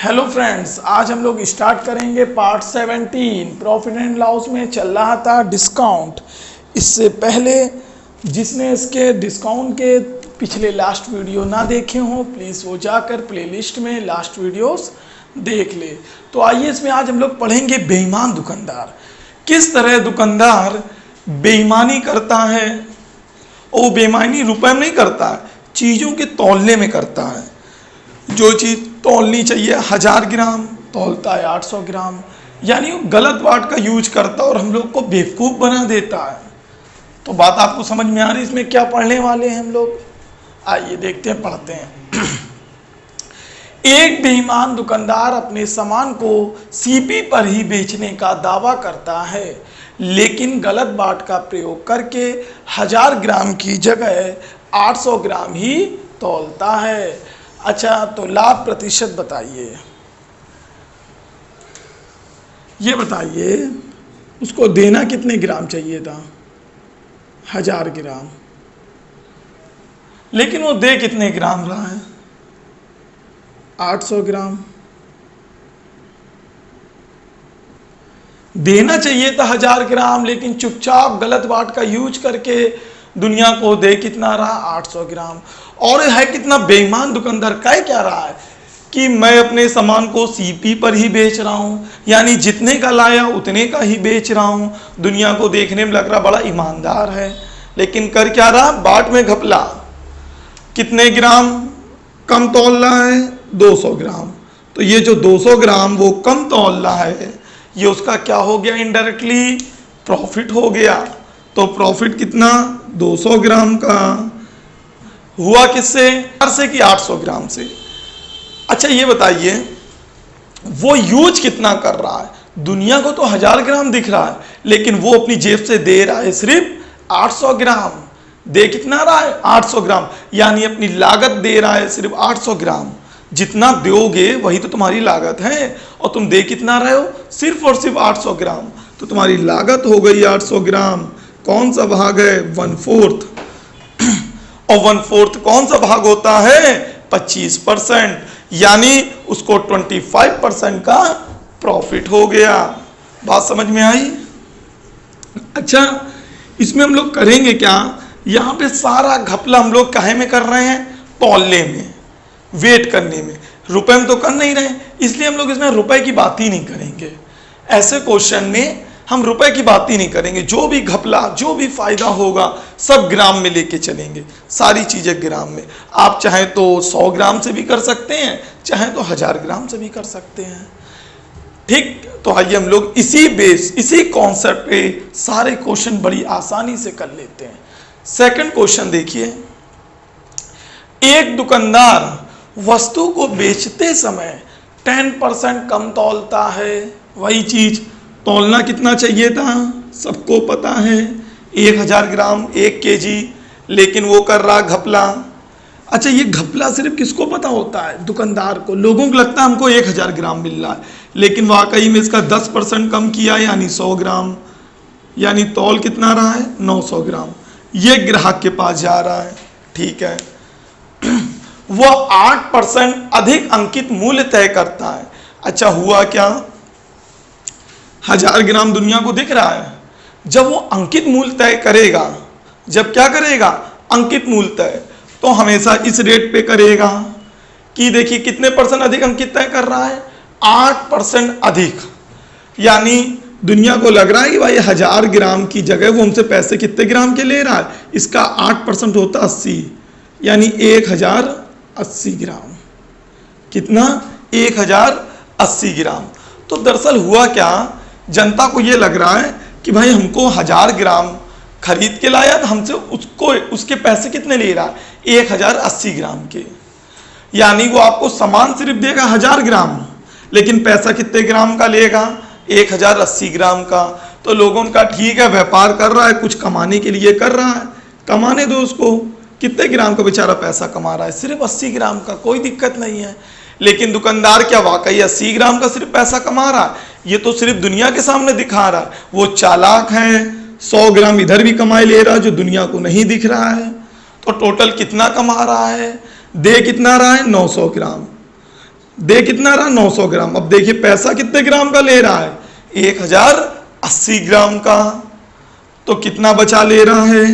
Hello friends, आज हम लोग स्टार्ट करेंगे पार्ट 17। प्रॉफिट एंड लॉस में चल रहा था डिस्काउंट। इससे पहले जिसने इसके डिस्काउंट के पिछले लास्ट वीडियो ना देखे हों, प्लीज़ वो जाकर प्लेलिस्ट में लास्ट वीडियोस देख ले। तो आइए इसमें आज हम लोग पढ़ेंगे बेईमान दुकानदार। किस तरह दुकानदार बेईमानी करता है। वो बेईमानी रुपए में नहीं करता है, चीज़ों के तौलने में करता है। जो चीज़ तौलनी चाहिए 1000 ग्राम तौलता है 800 ग्राम, यानी वो गलत वाट का यूज करता है और हम लोग को बेवकूफ़ बना देता है। तो बात आपको समझ में आ रही है इसमें क्या पढ़ने वाले हैं हम लोग। आइए देखते हैं, पढ़ते हैं। एक बेईमान दुकानदार अपने सामान को सीपी पर ही बेचने का दावा करता है, लेकिन गलत बाट का प्रयोग करके 1000 ग्राम की जगह 800 ग्राम ही तौलता है। अच्छा, तो लाभ प्रतिशत बताइए। ये बताइए उसको देना कितने ग्राम चाहिए था? 1000 ग्राम, लेकिन वो दे कितने ग्राम रहा है? 800 ग्राम। देना चाहिए था 1000 ग्राम, लेकिन चुपचाप गलत बाट का यूज करके दुनिया को दे कितना रहा? 800 ग्राम। और है कितना बेईमान दुकानदार, कह क्या रहा है कि मैं अपने सामान को सीपी पर ही बेच रहा हूँ, यानी जितने का लाया उतने का ही बेच रहा हूँ। दुनिया को देखने में लग रहा बड़ा ईमानदार है, लेकिन कर क्या रहा? बाट में घपला। कितने ग्राम कम तौल रहा है? 200 ग्राम। तो ये जो 200 ग्राम वो कम तौल रहा है, ये उसका क्या हो गया? इनडायरेक्टली प्रॉफिट हो गया। तो प्रॉफिट कितना? 200 ग्राम का हुआ किससे? से कि 800 ग्राम से। अच्छा ये बताइए वो यूज कितना कर रहा है? दुनिया को तो 1000 ग्राम दिख रहा है, लेकिन वो अपनी जेब से दे रहा है सिर्फ 800 ग्राम। दे कितना रहा है? 800 ग्राम, यानी अपनी लागत दे रहा है सिर्फ 800 ग्राम। जितना दोगे वही तो तुम्हारी लागत है, और तुम दे कितना रहे हो? सिर्फ और सिर्फ 800 ग्राम। तो तुम्हारी लागत हो गई 800 ग्राम। कौन सा भाग है? 1/4। और 1/4 कौन सा भाग होता है? 25%, यानी उसको 25% का प्रॉफिट हो गया। बात समझ में आई? अच्छा, इसमें हम लोग करेंगे क्या? यहाँ पे सारा घपला हम लोग काहे में कर रहे हैं? तौलने में, वेट करने में। रुपए में तो कर नहीं रहे, इसलिए हम लोग इसमें रुपए की बात ही नहीं करेंगे। ऐसे क्वेश्चन में हम रुपए की बात ही नहीं करेंगे। जो भी घपला, जो भी फायदा होगा सब ग्राम में लेके चलेंगे, सारी चीजें ग्राम में। आप चाहे तो 100 ग्राम से भी कर सकते हैं, चाहे तो 1000 ग्राम से भी कर सकते हैं। ठीक, तो आइए हम लोग इसी कॉन्सेप्ट पे सारे क्वेश्चन बड़ी आसानी से कर लेते हैं। सेकंड क्वेश्चन देखिए। एक दुकानदार वस्तु को बेचते समय 10% कम तौलता है। वही चीज तौलना कितना चाहिए था? सबको पता है 1000 ग्राम 1 kg, लेकिन वो कर रहा घपला। अच्छा, ये घपला सिर्फ किसको पता होता है? दुकानदार को। लोगों को लगता है हमको 1000 ग्राम मिल रहा है, लेकिन वाकई में इसका 10% कम किया, यानी 100 ग्राम, यानी तौल कितना रहा है? 900 ग्राम। ये ग्राहक के पास जा रहा है, ठीक है। वह 8% अधिक अंकित मूल्य तय करता है। अच्छा, हुआ क्या? 1000 ग्राम दुनिया को दिख रहा है। जब वो अंकित मूल्य तय करेगा, जब क्या करेगा? अंकित मूल्य तय, तो हमेशा इस रेट पे करेगा कि देखिए कितने परसेंट अधिक अंकित तय कर रहा है? 8% अधिक। यानी दुनिया को लग रहा है कि भाई 1000 ग्राम की जगह वो हमसे पैसे कितने ग्राम के ले रहा है? इसका 8% होता 80, यानी 1080 ग्राम। कितना? 1080 ग्राम। तो दरअसल हुआ क्या? जनता को ये लग रहा है कि भाई हमको 1000 ग्राम खरीद के लाया, तो हमसे उसके पैसे कितने ले रहा है? 1080 ग्राम के। यानी वो आपको सामान सिर्फ देगा 1000 ग्राम, लेकिन पैसा कितने ग्राम का लेगा? 1080 ग्राम का। तो लोगों का ठीक है, व्यापार कर रहा है, कुछ कमाने के लिए कर रहा है, कमाने दो उसको। कितने ग्राम का बेचारा पैसा कमा रहा है? सिर्फ 80 ग्राम का, कोई दिक्कत नहीं है। लेकिन दुकानदार क्या वाकई 80 ग्राम का सिर्फ पैसा कमा रहा है? ये तो सिर्फ दुनिया के सामने दिखा रहा है। वो चालाक है, 100 ग्राम इधर भी कमाई ले रहा है जो दुनिया को नहीं दिख रहा है। तो टोटल कितना कमा रहा है? दे कितना रहा है? 900 ग्राम। दे कितना रहा 900 ग्राम। अब देखिए पैसा कितने ग्राम का ले रहा है 1080 ग्राम का, तो कितना बचा ले रहा है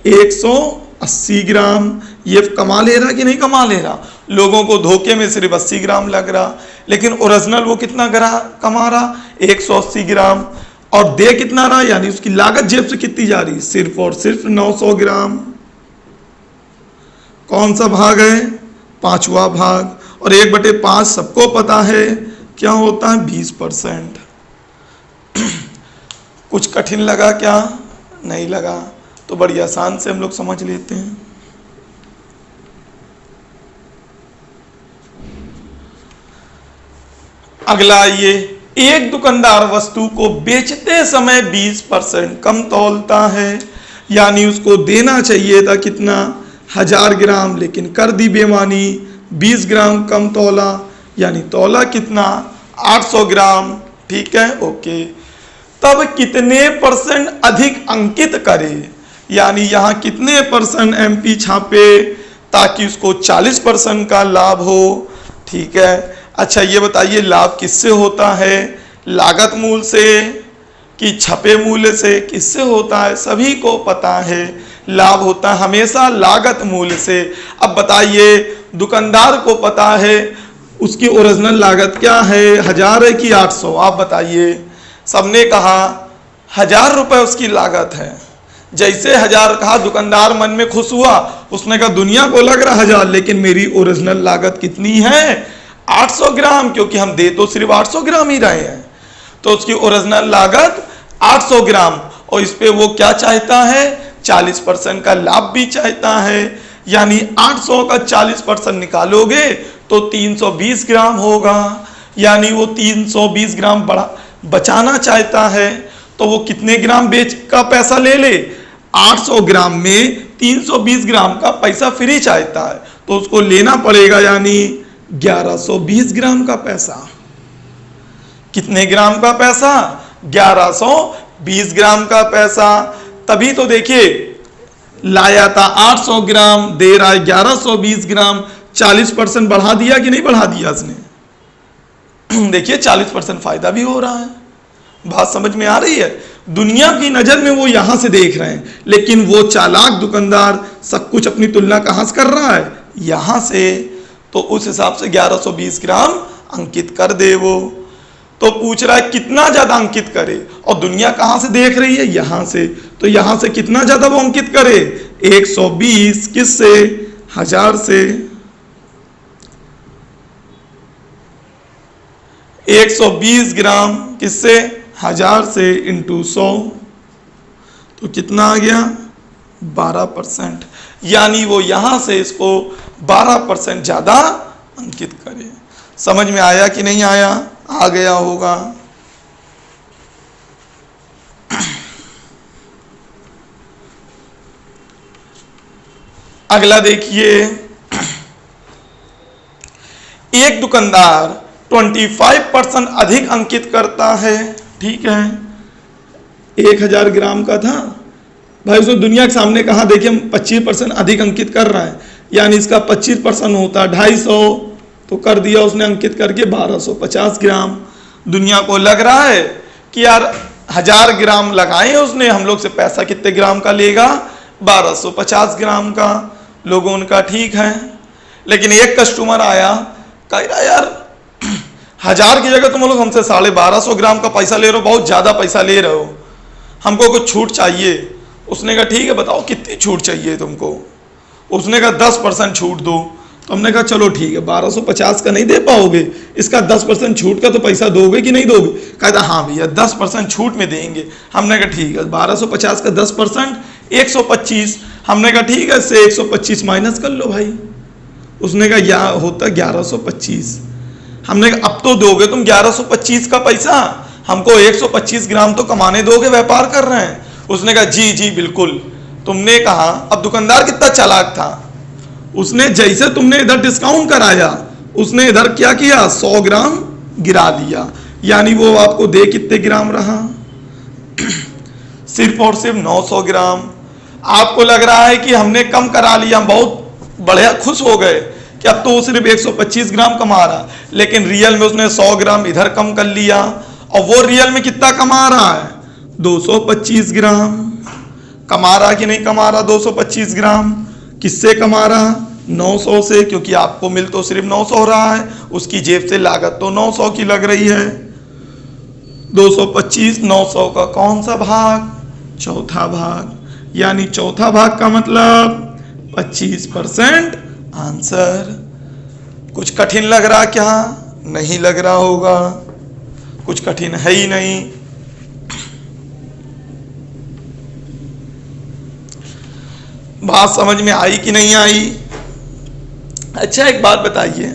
180 ग्राम। ये कमा ले रहा कि नहीं कमा ले रहा, लोगों को धोखे में सिर्फ 80 ग्राम लग रहा, लेकिन ओरिजिनल वो कितना कमा रहा 180 ग्राम। और दे कितना रहा, यानी उसकी लागत जेब से कितनी जा रही, सिर्फ और सिर्फ 900 ग्राम। कौन सा भाग है, पांचवा भाग। और 1/5 सबको पता है क्या होता है 20%। कुछ कठिन लगा क्या, नहीं लगा, तो बड़ी आसान से हम लोग समझ लेते हैं। अगला, ये एक दुकानदार वस्तु को बेचते समय 20% कम तौलता है, यानी उसको देना चाहिए था कितना 1000 ग्राम, लेकिन कर दी बेईमानी 20 ग्राम कम तौला, यानी तौला कितना 800 ग्राम। ठीक है, ओके। तब कितने % अधिक अंकित करे, यानी यहाँ कितने % MP छापे ताकि उसको 40% का लाभ हो। ठीक है, अच्छा ये बताइए लाभ किससे होता है, लागत मूल्य से कि छपे मूल्य से, किससे होता है, सभी को पता है लाभ होता है हमेशा लागत मूल्य से। अब बताइए दुकानदार को पता है उसकी ओरिजिनल लागत क्या है 1000 है कि 800, आप बताइए। सबने कहा 1000 रुपए उसकी लागत है। जैसे 1000 कहा दुकानदार मन में खुश हुआ, उसने कहा दुनिया को लग रहा 1000, लेकिन मेरी ओरिजिनल लागत कितनी है 800 ग्राम, क्योंकि हम दे तो सिर्फ 800 ग्राम ही रहे हैं, तो उसकी ओरिजिनल लागत 800 ग्राम। और इस पे वो क्या चाहता है 40% का लाभ भी चाहता है, यानी 800 का 40% निकालोगे तो 320 ग्राम होगा, यानी वो 320 ग्राम बचाना चाहता है। तो वो कितने ग्राम बेच का पैसा ले ले 800 ग्राम में 320 ग्राम का पैसा फ्री चाहता है, तो उसको लेना पड़ेगा यानी 1120 ग्राम का पैसा। कितने ग्राम का पैसा 1120 ग्राम का पैसा। तभी तो देखिए लाया था 800 ग्राम, दे रहा है 1120 ग्राम, 40% बढ़ा दिया कि नहीं बढ़ा दिया उसने। देखिए 40% फायदा भी हो रहा है। बात समझ में आ रही है, दुनिया की नजर में वो यहां से देख रहे हैं, लेकिन वो चालाक दुकानदार सब कुछ अपनी तुलना कहां से कर रहा है यहां से, तो उस हिसाब से 1120 ग्राम अंकित कर दे वो। तो पूछ रहा है कितना ज्यादा अंकित करे, और दुनिया कहां से देख रही है यहां से, तो यहां से कितना ज्यादा वो अंकित करे 120 किससे 1000 से, 120 ग्राम किससे 1000 से इंटू 100, तो कितना आ गया 12%, यानी वो यहां से इसको 12% ज्यादा अंकित करे। समझ में आया कि नहीं आया, आ गया होगा। अगला देखिए, एक दुकानदार 25% अधिक अंकित करता है। ठीक है, 1000 ग्राम का था भाई, उसने दुनिया के सामने कहा देखिए हम 25% अधिक अंकित कर रहा है, यानी इसका 25% होता 250, तो कर दिया उसने अंकित करके 1250 ग्राम। दुनिया को लग रहा है कि यार 1000 ग्राम लगाए उसने, हम लोग से पैसा कितने ग्राम का लेगा 1250 ग्राम का। लोगों उनका ठीक है, लेकिन एक कस्टमर आया कह रहा यार 1000 की जगह तुम लोग हमसे 1250 ग्राम का पैसा ले रहे हो, बहुत ज्यादा पैसा ले रहे हो, हमको कुछ छूट चाहिए। उसने कहा ठीक है बताओ कितनी छूट चाहिए तुमको। उसने कहा 10% छूट दो। तो हमने कहा चलो ठीक है 1250 का नहीं दे पाओगे, इसका 10% छूट का तो पैसा दोगे कि नहीं दोगे। कहता हाँ भैया 10% छूट में देंगे। हमने कहा ठीक है 1250 का 10% 125। हमने कहा ठीक है इससे 125 माइनस कर लो भाई। उसने कहा या होता 1125। हमने कहा अब तो दोगे तुम 1125 का पैसा, हमको 125 ग्राम तो कमाने दोगे, व्यापार कर रहे हैं। उसने कहा जी जी बिल्कुल। तुमने कहा, अब दुकानदार कितना चालाक था, उसने जैसे तुमने इधर डिस्काउंट कराया उसने इधर क्या किया 100 ग्राम गिरा दिया, यानी वो आपको दे कितने ग्राम रहा सिर्फ और सिर्फ 900 ग्राम। आपको लग रहा है कि हमने कम करा लिया, हम बहुत बढ़िया खुश हो गए, कि अब तो वो सिर्फ 125 ग्राम कमा रहा, लेकिन रियल में उसने 100 ग्राम इधर कम कर लिया, और वो रियल में कितना कमा रहा है? 225 ग्राम कमा रहा कि नहीं कमा रहा? 225 ग्राम किससे कमा रहा? 900 से, क्योंकि आपको मिल तो सिर्फ 900 रहा है, उसकी जेब से लागत तो 900 की लग रही है। 225 900 का कौन सा भाग? चौथा भाग, यानी चौथा भाग का मतलब 25% आंसर। कुछ कठिन लग रहा क्या? नहीं लग रहा होगा, कुछ कठिन है ही नहीं। बात समझ में आई कि नहीं आई? अच्छा एक बात बताइए,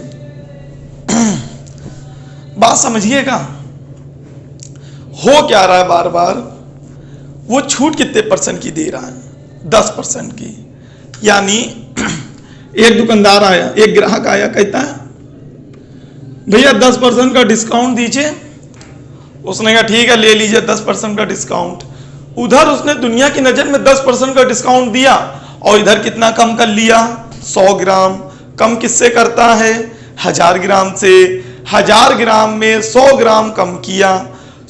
बात समझिएगा, हो क्या रहा है बार बार? वो छूट कितने परसेंट की दे रहा है? 10% की। यानी एक दुकानदार आया, एक ग्राहक आया, कहता है भैया 10% का डिस्काउंट दीजिए। उसने कहा ठीक है ले लीजिए 10% का डिस्काउंट। उधर उसने दुनिया की नजर में 10% का डिस्काउंट दिया, और इधर कितना कम कर लिया? 100 ग्राम। कम किससे करता है? 1000 ग्राम से। 1000 ग्राम में 100 ग्राम कम किया।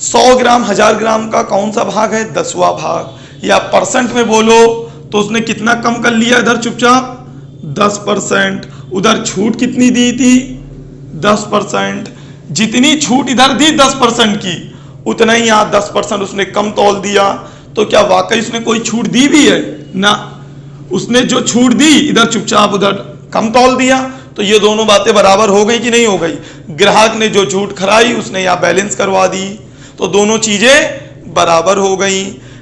100 ग्राम 1000 ग्राम का कौन सा भाग है? 10वां भाग। या परसेंट में बोलो तो उसने कितना कम कर लिया इधर चुपचाप? 10%। उधर छूट कितनी दी थी? 10%। जितनी छूट इधर दी 10% की, उतना ही यहाँ 10% उसने कम तौल दिया। तो क्या वाकई उसने कोई छूट दी भी है? ना, उसने जो छूट दी इधर चुपचाप उधर कम तौल दिया। तो ये दोनों बातें बराबर हो गई कि नहीं हो गई? ग्राहक ने जो छूट खराई उसने यहाँ बैलेंस करवा दी, तो दोनों चीजें बराबर हो गई।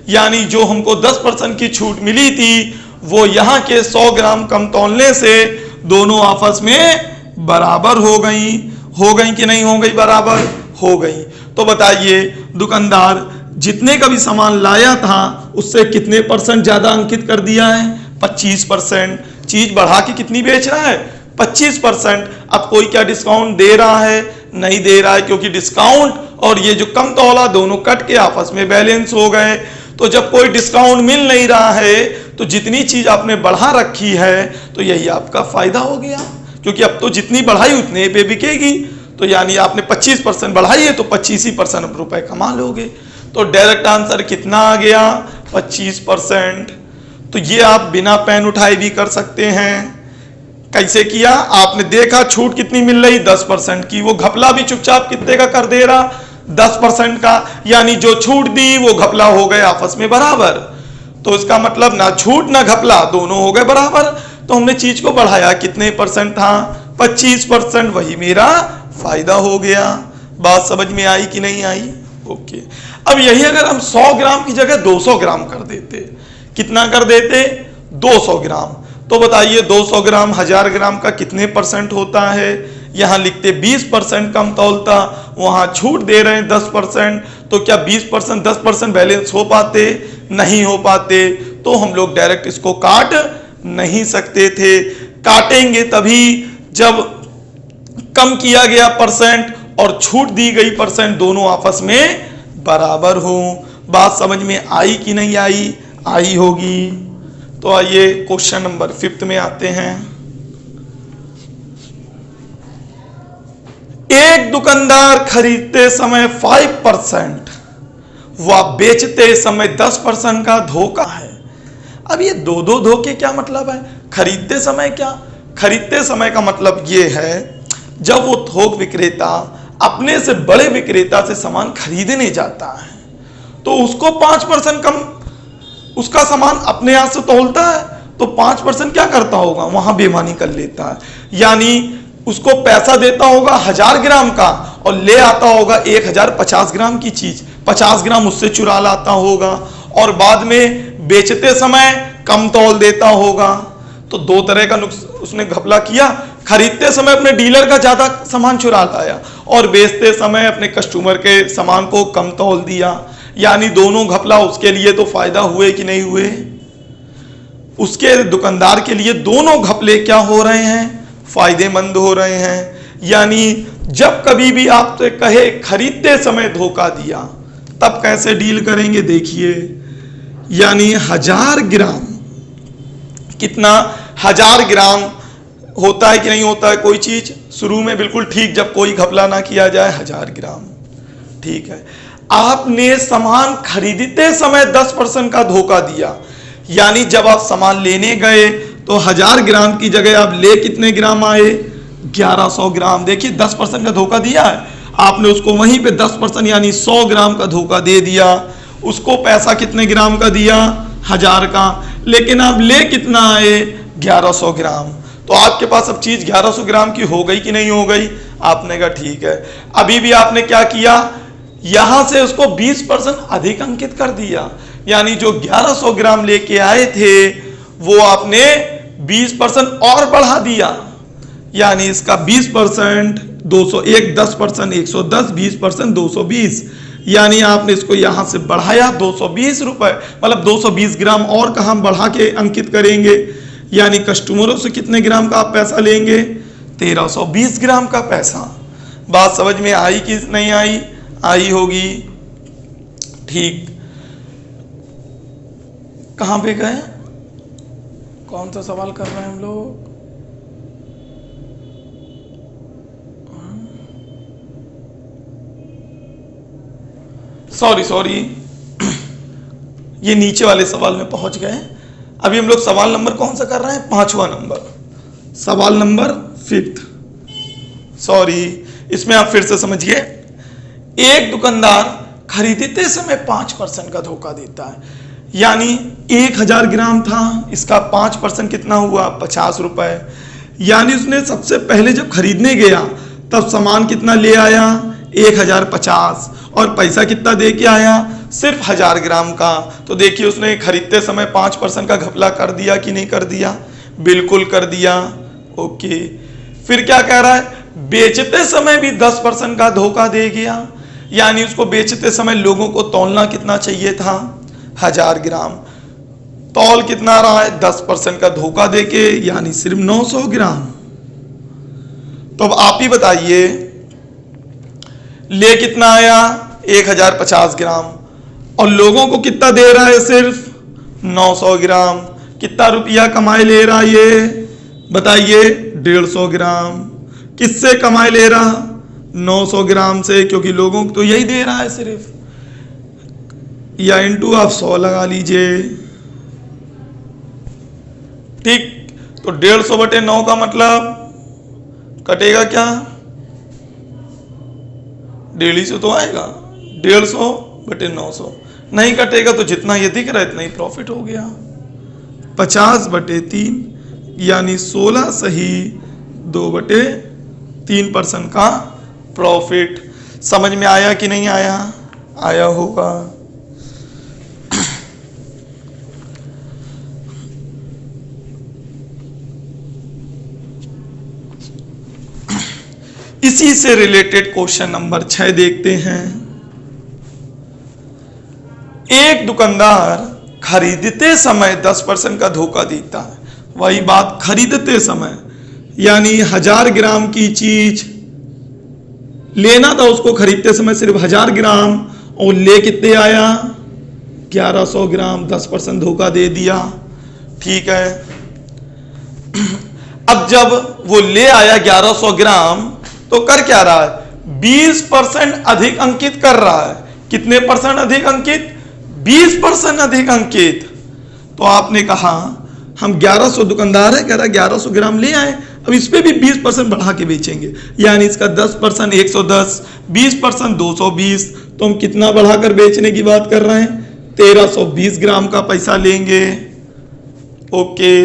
यानी जो हमको 10% की छूट मिली थी, वो यहाँ के 100 ग्राम कम तौलने से दोनों आपस में बराबर हो गई। हो गई कि नहीं हो गई? बराबर हो गई। तो बताइए दुकानदार जितने का भी सामान लाया था उससे कितने परसेंट ज्यादा अंकित कर दिया है? 25%। चीज बढ़ा के कितनी बेच रहा है? 25%। अब कोई क्या डिस्काउंट दे रहा है? नहीं दे रहा है, क्योंकि डिस्काउंट और ये जो कम तौला दोनों कट के आपस में बैलेंस हो गए। तो जब कोई डिस्काउंट मिल नहीं रहा है तो जितनी चीज आपने बढ़ा रखी है तो यही आपका फायदा हो गया, क्योंकि अब तो जितनी बढ़ाई उतने पे बिकेगी। तो यानी आपने 25% बढ़ाई है तो 25% रुपए कमा लोगे। तो डायरेक्ट आंसर कितना आ गया? 25%। तो ये आप बिना पेन उठाए भी कर सकते हैं। कैसे किया? आपने देखा छूट कितनी मिल रही? 10% की। वो घपला भी चुपचाप कितने का कर दे रहा? 10% का। यानी जो छूट दी वो घपला हो गए आपस में बराबर। तो इसका मतलब ना छूट ना घपला दोनों हो गए बराबर। तो हमने चीज को बढ़ाया, कितने परसेंट था? 25%। वही मेरा फायदा हो गया। बात समझ में आई कि नहीं आई? ओके। अब यही अगर हम 100 ग्राम की जगह 200 ग्राम कर देते, कितना कर देते? 200 ग्राम। तो बताइए 200 ग्राम 1000 ग्राम का कितने परसेंट होता है? यहां लिखते 20% कम तौलता, वहां छूट दे रहे हैं 10%। तो क्या 20% 10% बैलेंस हो पाते? नहीं हो पाते। तो हम लोग डायरेक्ट इसको काट नहीं सकते थे। काटेंगे तभी जब कम किया गया परसेंट और छूट दी गई परसेंट दोनों आपस में बराबर हो। बात समझ में आई कि नहीं आई? आई होगी। तो आइए क्वेश्चन नंबर 5 में आते हैं। एक दुकानदार खरीदते समय 5% व बेचते समय 10% का धोखा है। अब ये दो धोखे क्या मतलब है? खरीदते समय क्या? खरीदते समय का मतलब ये है जब वो थोक विक्रेता अपने से बड़े विक्रेता से सामान खरीदने जाता है तो उसको 5% कम उसका सामान अपने हाथ से तौलता है, तो 5% क्या करता होगा? वहां बेईमानी कर लेता है। यानी उसको पैसा देता होगा 1000 ग्राम का और ले आता होगा 1050 ग्राम की चीज, 50 ग्राम उससे चुरा लाता होगा और बाद में बेचते समय कम तौल देता होगा। तो दो तरह का उसने घपला किया। खरीदते समय अपने डीलर का ज्यादा सामान चुरा लाया और बेचते समय अपने कस्टमर के सामान को कम तौल दिया। यानी दोनों घपला उसके लिए तो फायदा हुए कि नहीं हुए? उसके दुकानदार के लिए दोनों घपले क्या हो रहे हैं? फायदेमंद हो रहे हैं। यानी जब कभी भी आपसे कहे खरीदते समय धोखा दिया तब कैसे डील करेंगे देखिए। यानी 1000 ग्राम, कितना? 1000 ग्राम होता है कि नहीं होता है कोई चीज शुरू में बिल्कुल ठीक, जब कोई घपला ना किया जाए 1000 ग्राम। ठीक है, आपने सामान खरीदते समय 10% का धोखा दिया, यानी जब आप सामान लेने गए तो 1000 ग्राम की जगह आप ले कितने ग्राम आए, 1100 ग्राम। देखिए 10% का धोखा दिया है आपने, उसको वहीं पे 10% यानी 100 ग्राम का धोखा दे दिया। उसको पैसा कितने ग्राम का दिया, 1000 का, लेकिन आप ले कितना आए, 1100 ग्राम। तो आपके पास अब चीज 1100 ग्राम की हो गई कि नहीं हो गई, आपने कहा ठीक है। अभी भी आपने क्या किया, यहां से उसको 20% अधिक अंकित कर दिया, यानी जो 1100 ग्राम लेके आए थे वो आपने 20% और बढ़ा दिया, यानी इसका 20% 201, 10% 110, 20% 220, यानी आपने इसको यहां से बढ़ाया 220 रुपए, मतलब 220 ग्राम और कहां बढ़ा के अंकित करेंगे, यानी कस्टमरों से कितने ग्राम का आप पैसा लेंगे, 1320 ग्राम का पैसा। बात समझ में आई कि नहीं आई, आई होगी। ठीक, कहां पे गए, कौन सा सवाल कर रहे हैं हम लोग, सॉरी ये नीचे वाले सवाल में पहुंच गए। अभी हम लोग सवाल नंबर कौन सा कर रहे हैं, 5वां नंबर, सवाल नंबर 5। सॉरी, इसमें आप फिर से समझिए। एक दुकानदार खरीदते समय 5% का धोखा देता है, यानी 1000 ग्राम था, इसका 5% कितना हुआ, 50 रुपए। यानी उसने सबसे पहले जब खरीदने गया तब सामान कितना ले आया, 1050, और पैसा कितना दे के आया, सिर्फ 1000 ग्राम का। तो देखिए उसने खरीदते समय 5% का घपला कर दिया कि नहीं कर दिया, बिल्कुल कर दिया। ओके, फिर क्या कह रहा है, बेचते समय भी 10% का धोखा दे गया, यानी उसको बेचते समय लोगों को तौलना कितना चाहिए था, 1000 ग्राम, तौल कितना रहा है, 10% का धोखा देके, यानी सिर्फ 900 ग्राम। तो अब आप ही बताइए, ले कितना आया, 1050 ग्राम, और लोगों को कितना दे रहा है, सिर्फ 900 ग्राम। कितना रुपया कमाई ले रहा है ये, बताइए, 150 ग्राम। किससे कमाई ले रहा, 900 ग्राम से, क्योंकि लोगों को तो यही दे रहा है सिर्फ, या इंटू आप 100 लगा लीजिए। ठीक, तो 150/9 का मतलब कटेगा क्या, 150 से तो आएगा, 150/900 नहीं कटेगा, तो जितना ये दिख रहा है इतना ही प्रॉफिट हो गया, 50/3, यानी 16 सही 2/3% का प्रॉफिट। समझ में आया कि नहीं आया, आया होगा। इसी से रिलेटेड क्वेश्चन नंबर 6 देखते हैं। एक दुकानदार खरीदते समय 10% का धोखा देता है, वही बात खरीदते समय, यानी 1000 ग्राम की चीज लेना था उसको, खरीदते समय सिर्फ 1000 ग्राम, और ले कितने आया, 1100 ग्राम, 10% धोखा दे दिया। ठीक है, अब जब वो ले आया 1100 ग्राम तो कर क्या रहा है, 20% अधिक अंकित कर रहा है। कितने परसेंट अधिक अंकित, 20% अधिक अंकित। तो आपने कहा हम 1100, दुकानदार है कह रहा है 1100 ग्राम ले आए, अब इस पे भी 20% बढ़ा के बेचेंगे, यानी इसका 10% 110, 20% 220, तो हम कितना बढ़ाकर बेचने की बात कर रहे हैं, 1320 ग्राम का पैसा लेंगे। ओके,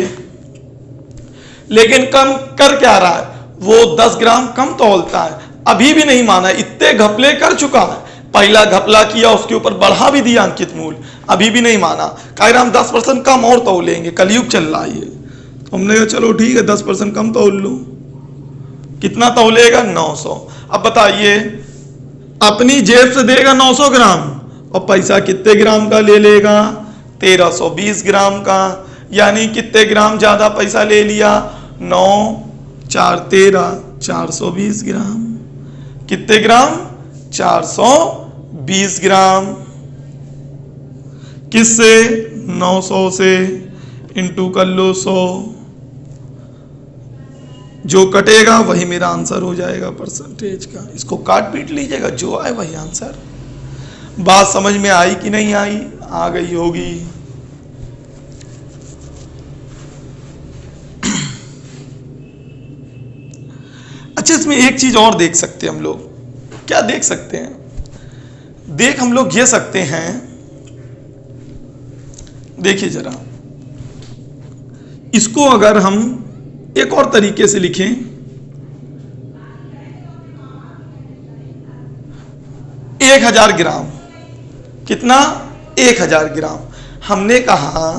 लेकिन कम कर क्या रहा है, वो 10 ग्राम कम तौलता है, अभी भी नहीं माना, इतने घपले कर चुका है, पहला घपला किया उसके ऊपर बढ़ा भी दिया अंकित मूल्य, अभी भी नहीं माना, कह रहा हम 10% कम और तौलेंगे, कलयुग चल रहा है ये। तो हमने कहा चलो ठीक है 10% कम तौल लो। कितना तौलेगा, 900। अब बताइए, अपनी जेब से देगा 900 ग्राम और पैसा कितने ग्राम का ले लेगा, 1320 ग्राम का, यानी कितने ग्राम ज्यादा पैसा ले लिया, 9 4 13 420 ग्राम। कितने ग्राम, 420 ग्राम। किससे, 900 से, इंटू कर लो 100, जो कटेगा वही मेरा आंसर हो जाएगा परसेंटेज का। इसको काट पीट लीजिएगा, जो आए वही आंसर। बात समझ में आई कि नहीं आई? आ गई होगी। अच्छा, इसमें एक चीज और देख सकते हैं हम लोग। क्या देख सकते हैं? हम लोग ये सकते हैं, देखिए जरा, इसको अगर हम एक और तरीके से लिखें, एक 1000 ग्राम, कितना? 1000 ग्राम। हमने कहा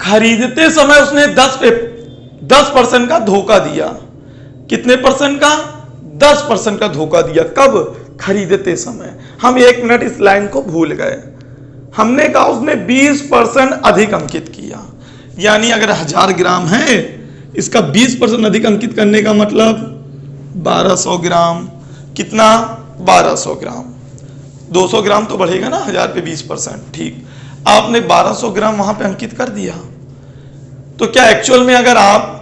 खरीदते समय उसने 10% का धोखा दिया। कितने परसेंट का? 10% का धोखा दिया। कब? खरीदते समय। हम 1 मिनट इस लाइन को भूल गए। हमने कहा उसने 20% अधिक अंकित किया, यानी अगर 1000 ग्राम है, इसका 20% अधिक अंकित करने का मतलब 1200 ग्राम। कितना? 1200 ग्राम। 200 ग्राम तो बढ़ेगा ना 1000 पे 20%। ठीक, आपने 1200 ग्राम वहां पे अंकित कर दिया। तो क्या एक्चुअल में अगर आप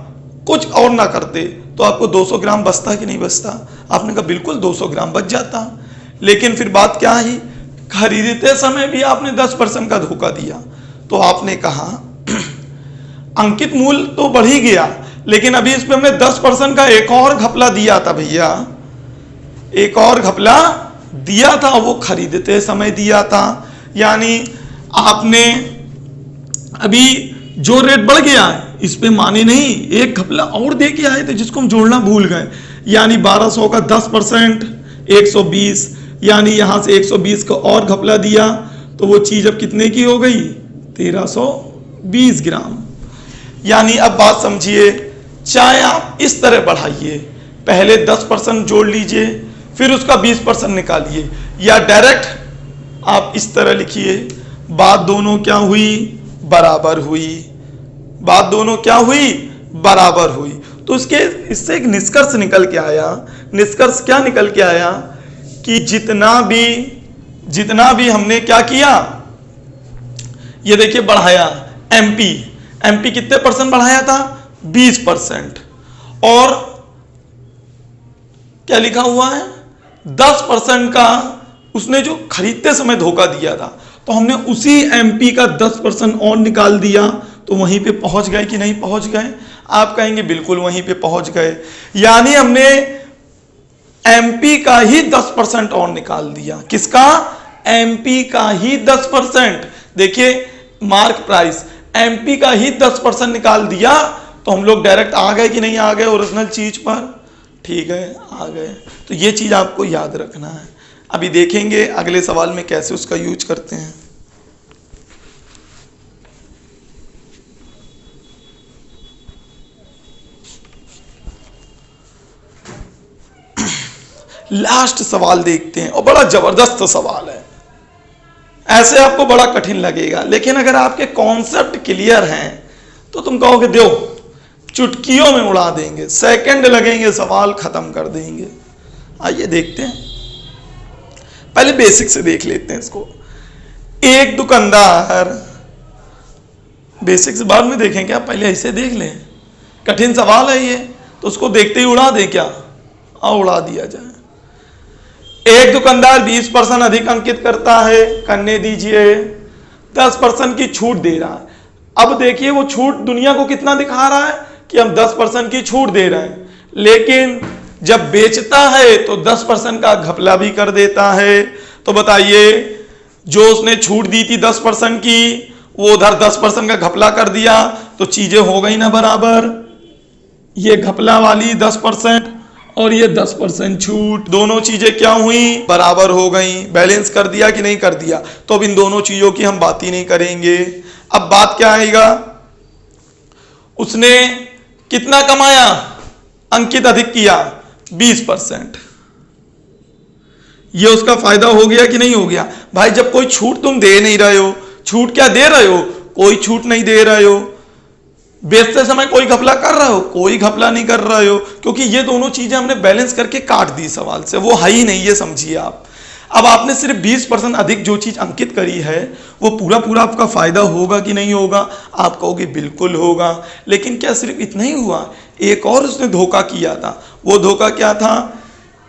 कुछ और ना करते तो आपको 200 ग्राम बचता कि नहीं बचता? आपने कहा बिल्कुल 200 ग्राम बच जाता। लेकिन फिर बात क्या आई? खरीदते समय भी आपने 10% का धोखा दिया। तो आपने कहा अंकित मूल्य तो बढ़ ही गया, लेकिन अभी इस पे हमने 10% का एक और घपला दिया था भैया। एक और घपला दिया था, वो खरीदते समय दिया था। यानी आपने अभी जो रेट बढ़ गया है इस पे माने नहीं, एक घपला और दे के आए थे जिसको हम जोड़ना भूल गए। यानी 1200 का 10% 120, यानी यहां से 120 का और घपला दिया, तो वो चीज अब कितने की हो गई? 1320 ग्राम। यानी अब बात समझिए, चाहे आप इस तरह बढ़ाइए, पहले 10% जोड़ लीजिए, फिर उसका 20% निकालिए, या डायरेक्ट आप इस तरह लिखिए, बात दोनों क्या हुई? बराबर हुई। बात दोनों क्या हुई? बराबर हुई। तो इससे एक निष्कर्ष निकल के आया। निष्कर्ष क्या निकल के आया? कि जितना भी हमने क्या किया, ये देखिए बढ़ाया। एमपी कितने परसेंट बढ़ाया था? 20%। और क्या लिखा हुआ है? 10% का उसने जो खरीदते समय धोखा दिया था, तो हमने उसी एमपी का 10% और निकाल दिया। तो वहीं पे पहुंच गए कि नहीं पहुंच गए? आप कहेंगे बिल्कुल वहीं पे पहुंच गए। यानी हमने एमपी का ही 10% और निकाल दिया। किसका? एमपी का ही 10%। देखिए मार्क प्राइस, एमपी का ही 10% निकाल दिया, तो हम लोग डायरेक्ट आ गए कि नहीं आ गए ओरिजिनल चीज पर? ठीक है, आ गए। तो ये चीज आपको याद रखना है। अभी देखेंगे अगले सवाल में कैसे उसका यूज करते हैं। लास्ट सवाल देखते हैं, और बड़ा जबरदस्त सवाल है। ऐसे आपको बड़ा कठिन लगेगा, लेकिन अगर आपके कॉन्सेप्ट क्लियर हैं तो तुम कहोगे दो चुटकियों में उड़ा देंगे, सेकंड लगेंगे, सवाल खत्म कर देंगे। आइए देखते हैं। पहले बेसिक से देख लेते हैं इसको। एक दुकानदार, बेसिक से बाद में देखें क्या, पहले ऐसे देख लें। कठिन सवाल है ये, तो उसको देखते ही उड़ा दें क्या? उड़ा दिया जाए। एक दुकानदार 20% अधिक अंकित करता है, करने दीजिए, 10% की छूट दे रहा है। अब देखिए वो छूट दुनिया को कितना दिखा रहा है कि हम 10% की छूट दे रहे हैं, लेकिन जब बेचता है तो 10% का घपला भी कर देता है। तो बताइए, जो उसने छूट दी थी 10% की, वो उधर 10% का घपला कर दिया, तो चीजें हो गई ना बराबर। ये घपला वाली 10% और ये 10% छूट, दोनों चीजें क्या हुई? बराबर हो गई। बैलेंस कर दिया कि नहीं कर दिया? तो अब इन दोनों चीजों की हम बात ही नहीं करेंगे। अब बात क्या आएगा? उसने कितना कमाया? अंकित अधिक किया 20%। ये उसका फायदा हो गया कि नहीं हो गया? भाई जब कोई छूट तुम दे नहीं रहे हो, छूट क्या दे रहे हो? कोई छूट नहीं दे रहे हो। बेचते समय कोई घपला कर रहे हो? कोई घपला नहीं कर रहे हो, क्योंकि ये दोनों चीजें हमने बैलेंस करके काट दी सवाल से, वो है ही नहीं, ये समझिए आप। अब आपने सिर्फ 20% अधिक जो चीज़ अंकित करी है वो पूरा पूरा आपका फायदा होगा कि नहीं होगा? आप कहोगे बिल्कुल होगा। लेकिन क्या सिर्फ इतना ही हुआ? एक और उसने धोखा किया था। वो धोखा क्या था?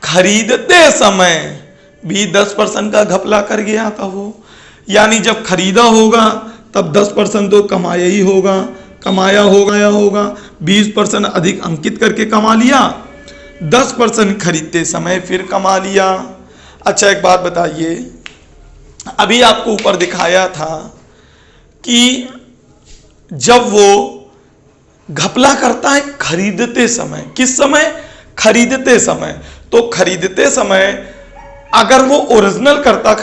खरीदते समय भी 10% का घपला कर गया था वो। यानी जब खरीदा होगा तब 10% तो कमाया ही होगा, कमाया होगा या होगा, 20% अधिक अंकित करके कमा लिया, 10% खरीदते समय फिर कमा लिया। अच्छा एक बात बताइए, अभी आपको ऊपर दिखाया था कि जब वो घपला करता है खरीदते समय, किस समय? खरीदते समय। तो खरीदते समय अगर वो ओरिजिनल करता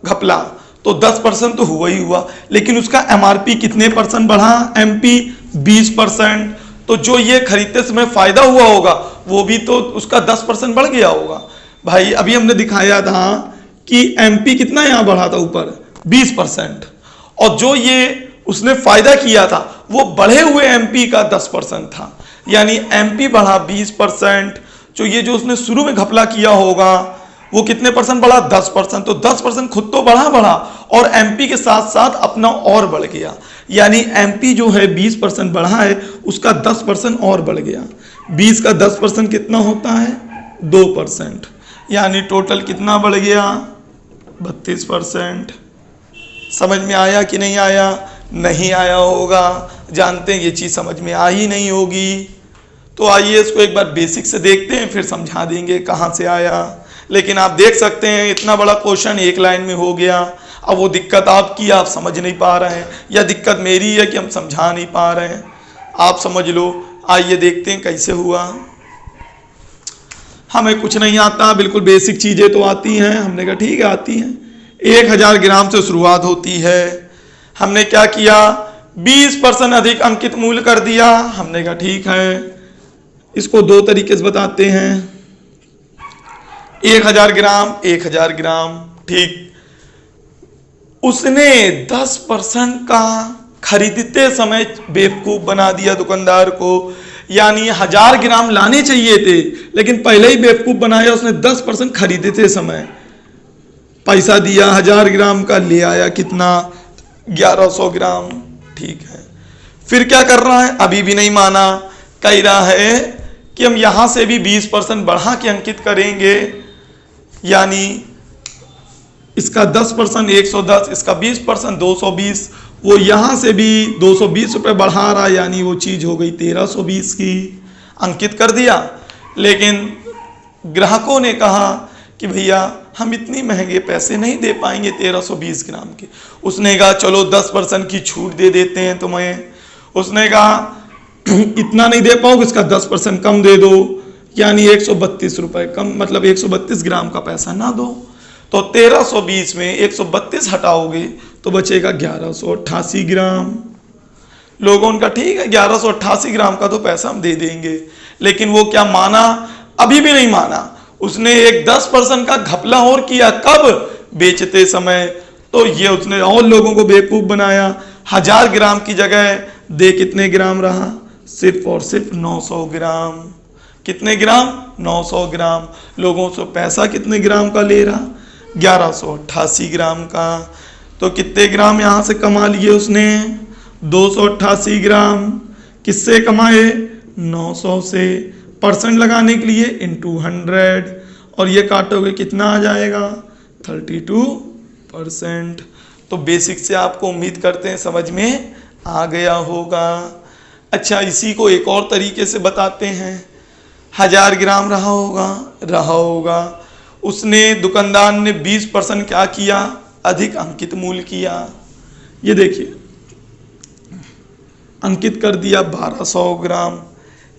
घपला तो 10% तो हुआ ही हुआ, लेकिन उसका एमआरपी कितने परसेंट बढ़ा? एमपी 20%। तो जो ये खरीदते समय फायदा हुआ होगा वो भी तो उसका 10% बढ़ गया होगा। भाई अभी हमने दिखाया था कि एमपी कितना यहां बढ़ा था ऊपर? 20%। और जो ये उसने फायदा किया था वो बढ़े हुए एमपी का 10% था। यानी एमपी बढ़ा 20%, जो उसने शुरू में घपला किया होगा वो कितने परसेंट बढ़ा? 10%। तो 10% खुद तो बढ़ा और एमपी के साथ साथ अपना और बढ़ गया। यानी एमपी जो है 20% बढ़ा है, उसका 10% और बढ़ गया। 20 का 10% कितना होता है? 2%। यानी टोटल कितना बढ़ गया? 32%। समझ में आया कि नहीं आया? नहीं आया होगा, जानते हैं ये चीज़ समझ में आ ही नहीं होगी। तो आइए इसको एक बार बेसिक से देखते हैं, फिर समझा देंगे कहाँ से आया। लेकिन आप देख सकते हैं इतना बड़ा क्वेश्चन एक लाइन में हो गया। अब वो दिक्कत आपकी, आप समझ नहीं पा रहे हैं, या दिक्कत मेरी है कि हम समझा नहीं पा रहे हैं? आप समझ लो। आइए देखते हैं कैसे हुआ। हमें कुछ नहीं आता, बिल्कुल बेसिक चीज़ें तो आती हैं। हमने कहा ठीक है आती हैं। 1000 ग्राम से शुरुआत होती है। हमने क्या किया? 20% अधिक अंकित मूल्य कर दिया। हमने कहा ठीक है, इसको दो तरीके से बताते हैं। 1000 ग्राम, 1000 ग्राम, ठीक। उसने 10% का खरीदते समय बेवकूफ बना दिया दुकानदार को। यानी 1000 ग्राम लाने चाहिए थे, लेकिन पहले ही बेवकूफ बनाया उसने। 10% खरीदते समय पैसा दिया 1000 ग्राम का, ले आया कितना? 1100 ग्राम। ठीक है, फिर क्या कर रहा है? अभी भी नहीं माना। कह रहा है कि हम यहां से भी 20% बढ़ा के अंकित करेंगे। यानी इसका 10% 110, इसका 20% 220। वो यहां से भी 220 रुपये बढ़ा रहा, यानी वो चीज हो गई 1320 की। अंकित कर दिया, लेकिन ग्राहकों ने कहा कि भैया हम इतनी महंगे पैसे नहीं दे पाएंगे 1320 ग्राम के। उसने कहा चलो 10% की छूट दे देते हैं तुम्हें। उसने कहा इतना नहीं दे पाओगे, इसका 10% कम दे दो, यानी 132 रुपये कम, मतलब 132 ग्राम का पैसा ना दो। तो 1320 में 132 हटाओगे तो बचेगा 1188 ग्राम। लोगों का ठीक है 1188 ग्राम का तो पैसा हम दे देंगे, लेकिन वो क्या माना? अभी भी नहीं माना। उसने एक 10% का घपला और किया। कब? बेचते समय। तो ये उसने और लोगों को बेवकूफ बनाया। 1000 ग्राम की जगह दे कितने ग्राम रहा? सिर्फ और सिर्फ 900 ग्राम। कितने ग्राम? 900 ग्राम। लोगों से पैसा कितने ग्राम का ले रहा? 1188 ग्राम का। तो कितने ग्राम यहां से कमा लिए उसने? 288 ग्राम। किससे कमाए? 900 से। परसेंट लगाने के लिए इंटू 100, और ये काटोगे कितना आ जाएगा? 32%। तो बेसिक से आपको उम्मीद करते हैं समझ में आ गया होगा। अच्छा, इसी को एक और तरीके से बताते हैं। 1000 ग्राम रहा होगा। उसने दुकानदार ने 20% क्या किया? अधिक अंकित मूल्य किया। ये देखिए अंकित कर दिया 1200 ग्राम।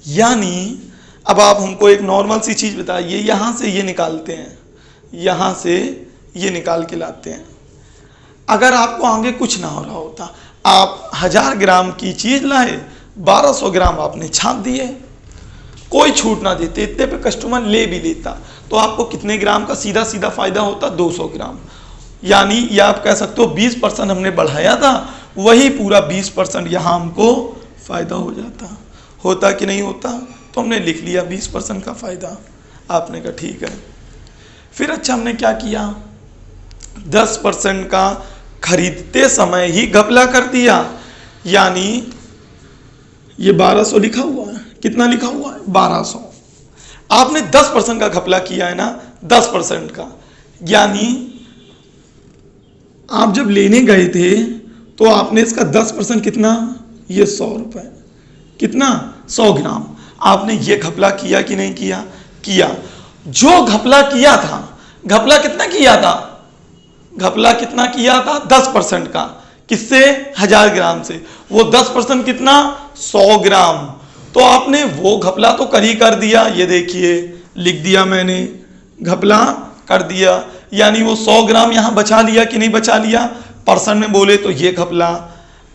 यानी अब आप हमको एक नॉर्मल सी चीज बताइए, यहां से ये निकालते हैं, यहां से ये निकाल के लाते हैं। अगर आपको आगे कुछ ना हो रहा होता, आप 1000 ग्राम की चीज लाए, 1200 ग्राम आपने छाप दिए, कोई छूट ना देते, इतने पे कस्टमर ले भी लेता, तो आपको कितने ग्राम का सीधा सीधा फायदा होता? 200 ग्राम। यानी ये आप कह सकते हो 20% हमने बढ़ाया था, वही पूरा 20% यहाँ हमको फायदा हो जाता। होता कि नहीं होता? तो हमने लिख लिया 20% का फायदा। आपने कहा ठीक है। फिर अच्छा हमने क्या किया? 10% का खरीदते समय ही घपला कर दिया, यानी ये 1200 लिखा हुआ है, कितना लिखा हुआ है 1200, आपने 10% का घपला किया है ना, 10% का, यानी आप जब लेने गए थे तो आपने इसका 10% कितना, ये 100 रुपए, कितना 100 ग्राम, आपने ये घपला किया कि नहीं किया, किया। जो घपला किया था, घपला कितना किया था, घपला कितना किया था 10% का, किससे, 1000 ग्राम से, वो 10% कितना 100 ग्राम, तो आपने वो घपला तो कर दिया, ये देखिए लिख दिया मैंने, घपला कर दिया, यानी वो 100 ग्राम यहां बचा लिया कि नहीं बचा लिया, परसेंट में बोले तो ये घपला।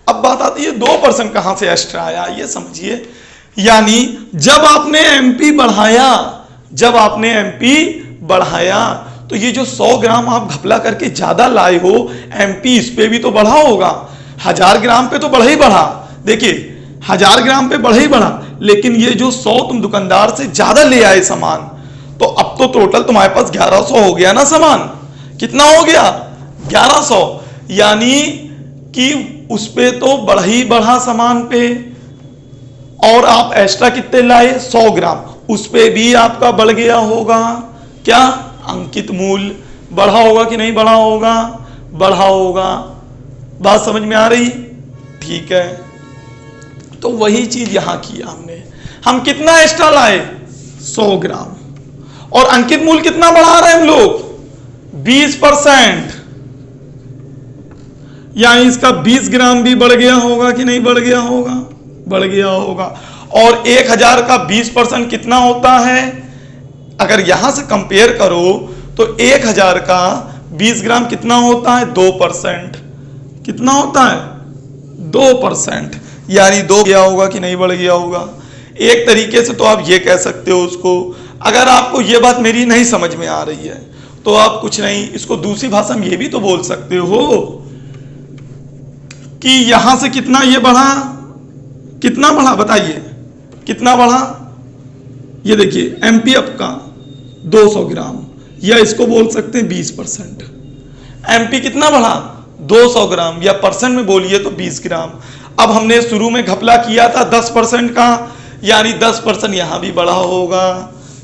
अब बात आती है 2% कहां से एक्स्ट्रा आया, ये समझिए, यानी जब आपने एमपी बढ़ाया, जब आपने एमपी बढ़ाया तो ये जो 100 ग्राम आप घपला करके ज्यादा लाए हो, एमपी इस पे भी तो बढ़ा होगा, 1000 ग्राम पे तो बढ़ा ही बढ़ा, देखिए 1000 ग्राम पे बढ़ा ही बढ़ा, लेकिन ये जो 100 तुम दुकानदार से ज्यादा ले आए सामान, तो अब तो टोटल तुम्हारे पास 1100 हो गया ना सामान, कितना हो गया 1100, यानी कि उस पे तो बढ़ा ही बढ़ा सामान पे, और आप एक्स्ट्रा कितने लाए 100 ग्राम, उस पे भी आपका बढ़ गया होगा, क्या अंकित मूल्य बढ़ा होगा कि नहीं बढ़ा होगा, बढ़ा होगा। बात समझ में आ रही, ठीक है। तो वही चीज यहां किया हमने, हम कितना एक्स्ट्रा लाए 100 ग्राम, और अंकित मूल्य कितना बढ़ा रहे हैं हम लोग 20%, यानी इसका 20 ग्राम भी बढ़ गया होगा कि नहीं बढ़ गया होगा, बढ़ गया होगा। और 1000 का 20% कितना होता है, अगर यहां से कंपेयर करो तो 1000 का 20 ग्राम कितना होता है 2%, कितना होता है 2%, यानी 2 गया होगा कि नहीं बढ़ गया होगा। एक तरीके से तो आप ये कह सकते हो उसको, अगर आपको ये बात मेरी नहीं समझ में आ रही है तो आप कुछ नहीं, इसको दूसरी भाषा में ये भी तो बोल सकते हो कि यहां से कितना ये बढ़ा, कितना बढ़ा बताइए, कितना बढ़ा, ये देखिए एमपी अप का 200 ग्राम, या इसको बोल सकते हैं 20%, एमपी कितना बढ़ा 200 ग्राम, या परसेंट में बोलिए तो 20 ग्राम। अब हमने शुरू में घपला किया था 10% का, यानी 10% यहां भी बढ़ा होगा,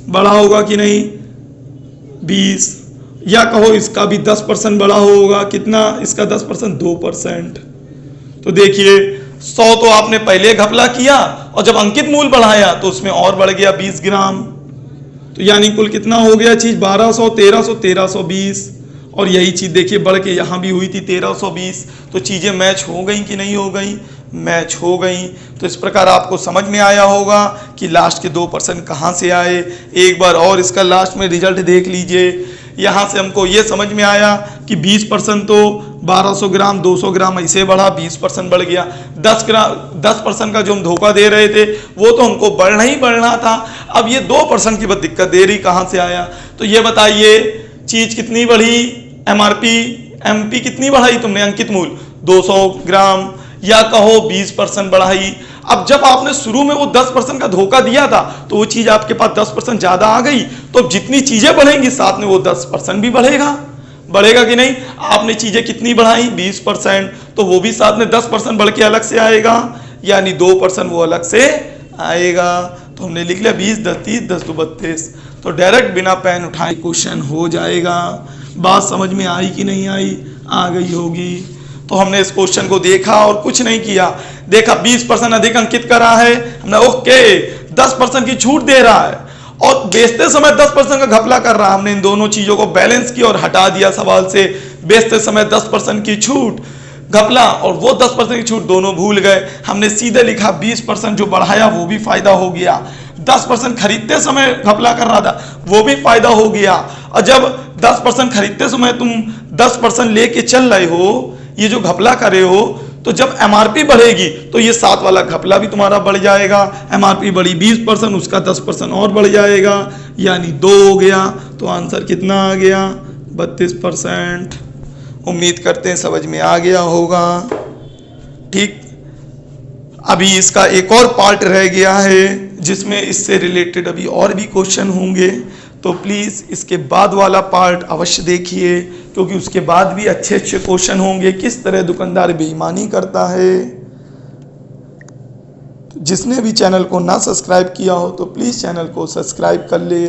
बढ़ा होगा कि नहीं 20, या कहो इसका भी 10% बढ़ा होगा, कितना इसका 10% 2%। तो देखिए 100 तो आपने पहले घपला किया, और जब अंकित मूल्य बढ़ाया तो उसमें और बढ़ गया 20 ग्राम, तो यानी कुल कितना हो गया चीज 1200, 1300, 1320, और यही चीज देखिए बढ़ के यहां भी हुई थी 1320। तो चीजें मैच हो गई कि नहीं हो गई, मैच हो गई। तो इस प्रकार आपको समझ में आया होगा कि लास्ट के 2% कहां से आए। एक बार और इसका लास्ट में रिजल्ट देख लीजिए, यहां से हमको ये समझ में आया कि 20% तो 1200 ग्राम 200 ग्राम ऐसे बढ़ा, 20% बढ़ गया। 10% का जो हम धोखा दे रहे थे वो तो हमको बढ़ना ही बढ़ना था। अब ये 2% की बस दिक्कत दे रही, कहां से आया। तो ये बताइए चीज कितनी बढ़ी, एमआरपी एमपी कितनी बढ़ाई तुमने, अंकित मूल्य 200 ग्राम, या कहो 20% बढ़ाई। अब जब आपने शुरू में वो 10% का धोखा दिया था तो वो चीज आपके पास 10% ज्यादा आ गई, तो जितनी चीजें बढ़ेंगी साथ में वो 10% भी बढ़ेगा, बढ़ेगा कि नहीं। आपने चीजें कितनी बढ़ाई 20%, तो वो भी साथ में 10% बढ़ के अलग से आएगा, यानी 2% वो अलग से आएगा। तो हमने लिख लिया 20 10 30 10 2 32। तो डायरेक्ट बिना पेन उठाए क्वेश्चन हो जाएगा। बात समझ में आई कि नहीं आई, आ गई होगी। तो हमने इस क्वेश्चन को देखा और कुछ नहीं किया, देखा 20% अधिक अंकित करा है हमने, ओके 10% की छूट दे रहा है, और बेचते समय 10% का घपला कर रहा है। हमने इन दोनों चीजों को बैलेंस किया और हटा दिया सवाल से। बेचते समय 10% की छूट, घपला और वो 10% की छूट दोनों भूल गए। हमने सीधे लिखा 20% जो बढ़ाया वो भी फायदा हो गया, 10% खरीदते समय घपला कर रहा था वो भी फायदा हो गया। और जब 10% खरीदते समय तुम 10% लेके चल रहे हो, ये जो घपला कर रहे हो, तो जब एमआरपी बढ़ेगी तो ये साथ वाला घपला भी तुम्हारा बढ़ जाएगा। एमआरपी बढ़ी 20%, उसका 10% और बढ़ जाएगा, यानी 2 हो गया। तो आंसर कितना आ गया 32%। उम्मीद करते हैं समझ में आ गया होगा। ठीक, अभी इसका एक और पार्ट रह गया है जिसमें इससे रिलेटेड अभी और भी क्वेश्चन होंगे, तो प्लीज़ इसके बाद वाला पार्ट अवश्य देखिए, क्योंकि उसके बाद भी अच्छे अच्छे क्वेश्चन होंगे किस तरह दुकानदार बेईमानी करता है। जिसने भी चैनल को ना सब्सक्राइब किया हो तो प्लीज़ चैनल को सब्सक्राइब कर ले।